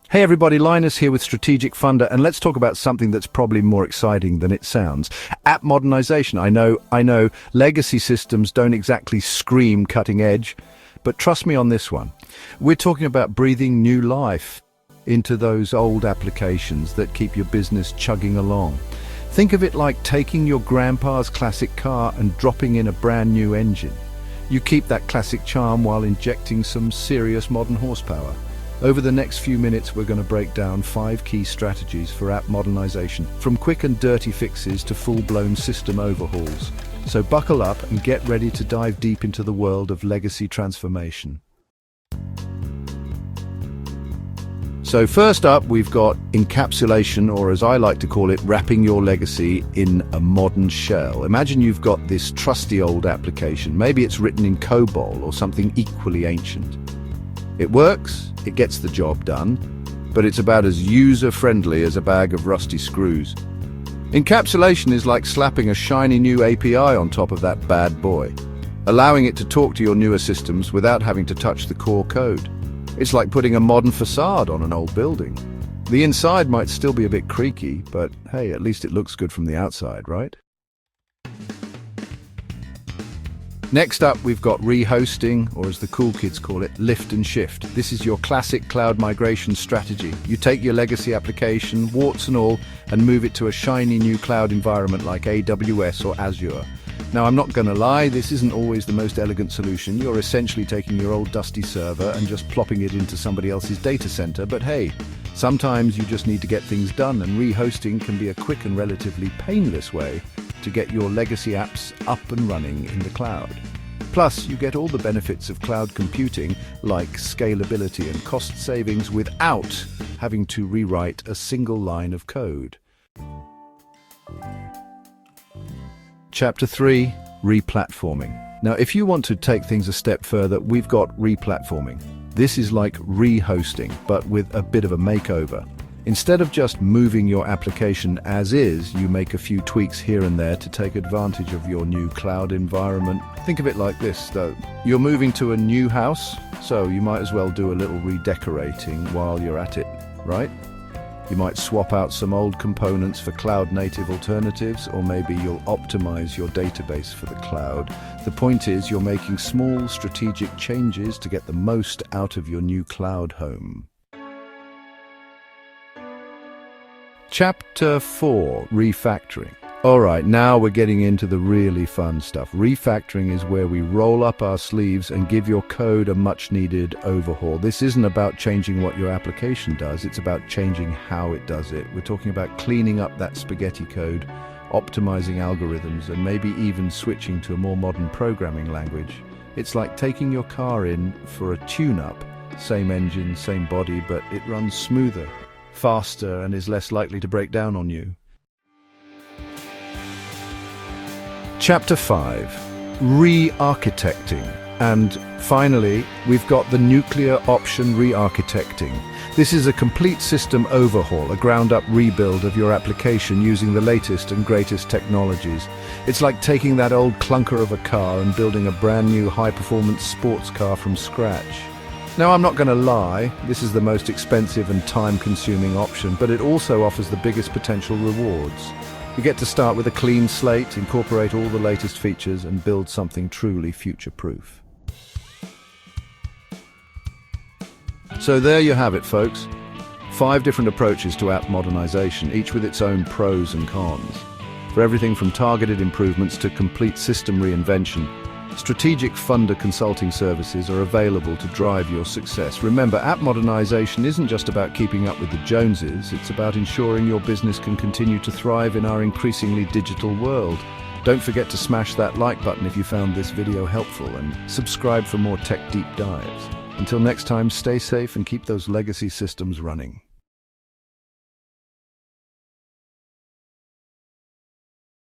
Hey everybody, Linus here with Strategic Funda, and let's talk about something that's probably more exciting than it sounds. App modernization. I know, legacy systems don't exactly scream cutting edge, but trust me on this one. We're talking about breathing new life into those old applications that keep your business chugging along. Think of it like taking your grandpa's classic car and dropping in a brand new engine. You keep that classic charm while injecting some serious modern horsepower. Over the next few minutes, we're going to break down 5 key strategies for app modernization, from quick and dirty fixes to full-blown system overhauls. So buckle up and get ready to dive deep into the world of legacy transformation. So first up, we've got encapsulation, or as I like to call it, wrapping your legacy in a modern shell. Imagine you've got this trusty old application. Maybe it's written in COBOL or something equally ancient. It works, it gets the job done, but it's about as user-friendly as a bag of rusty screws. Encapsulation is like slapping a shiny new API on top of that bad boy, allowing it to talk to your newer systems without having to touch the core code. It's like putting a modern facade on an old building. The inside might still be a bit creaky, but hey, at least it looks good from the outside, right? Next up, we've got rehosting, or as the cool kids call it, lift and shift. This is your classic cloud migration strategy. You take your legacy application, warts and all, and move it to a shiny new cloud environment like AWS or Azure. Now, I'm not going to lie, this isn't always the most elegant solution. You're essentially taking your old dusty server and just plopping it into somebody else's data center. But hey, sometimes you just need to get things done, and rehosting can be a quick and relatively painless way to get your legacy apps up and running in the cloud. Plus, you get all the benefits of cloud computing, like scalability and cost savings, without having to rewrite a single line of code. Chapter 3, Replatforming. Now, if you want to take things a step further, we've got replatforming. This is like rehosting, but with a bit of a makeover. Instead of just moving your application as is, you make a few tweaks here and there to take advantage of your new cloud environment. Think of it like this, though. You're moving to a new house, so you might as well do a little redecorating while you're at it, right? You might swap out some old components for cloud-native alternatives, or maybe you'll optimize your database for the cloud. The point is, you're making small strategic changes to get the most out of your new cloud home. Chapter 4, Refactoring. Alright, now we're getting into the really fun stuff. Refactoring is where we roll up our sleeves and give your code a much-needed overhaul. This isn't about changing what your application does, it's about changing how it does it. We're talking about cleaning up that spaghetti code, optimizing algorithms, and maybe even switching to a more modern programming language. It's like taking your car in for a tune-up. Same engine, same body, but it runs smoother, faster, and is less likely to break down on you. Chapter 5, Re-architecting. And finally, we've got the nuclear option re-architecting. This is a complete system overhaul, a ground-up rebuild of your application using the latest and greatest technologies. It's like taking that old clunker of a car and building a brand new high-performance sports car from scratch. Now, I'm not going to lie, this is the most expensive and time-consuming option, but it also offers the biggest potential rewards. You get to start with a clean slate, incorporate all the latest features, and build something truly future-proof. So there you have it, folks. 5 different approaches to app modernization, each with its own pros and cons. For everything from targeted improvements to complete system reinvention, Strategic Funda consulting services are available to drive your success. Remember, app modernization isn't just about keeping up with the Joneses, it's about ensuring your business can continue to thrive in our increasingly digital world. Don't forget to smash that like button if you found this video helpful, and subscribe for more tech deep dives. Until next time, stay safe and keep those legacy systems running.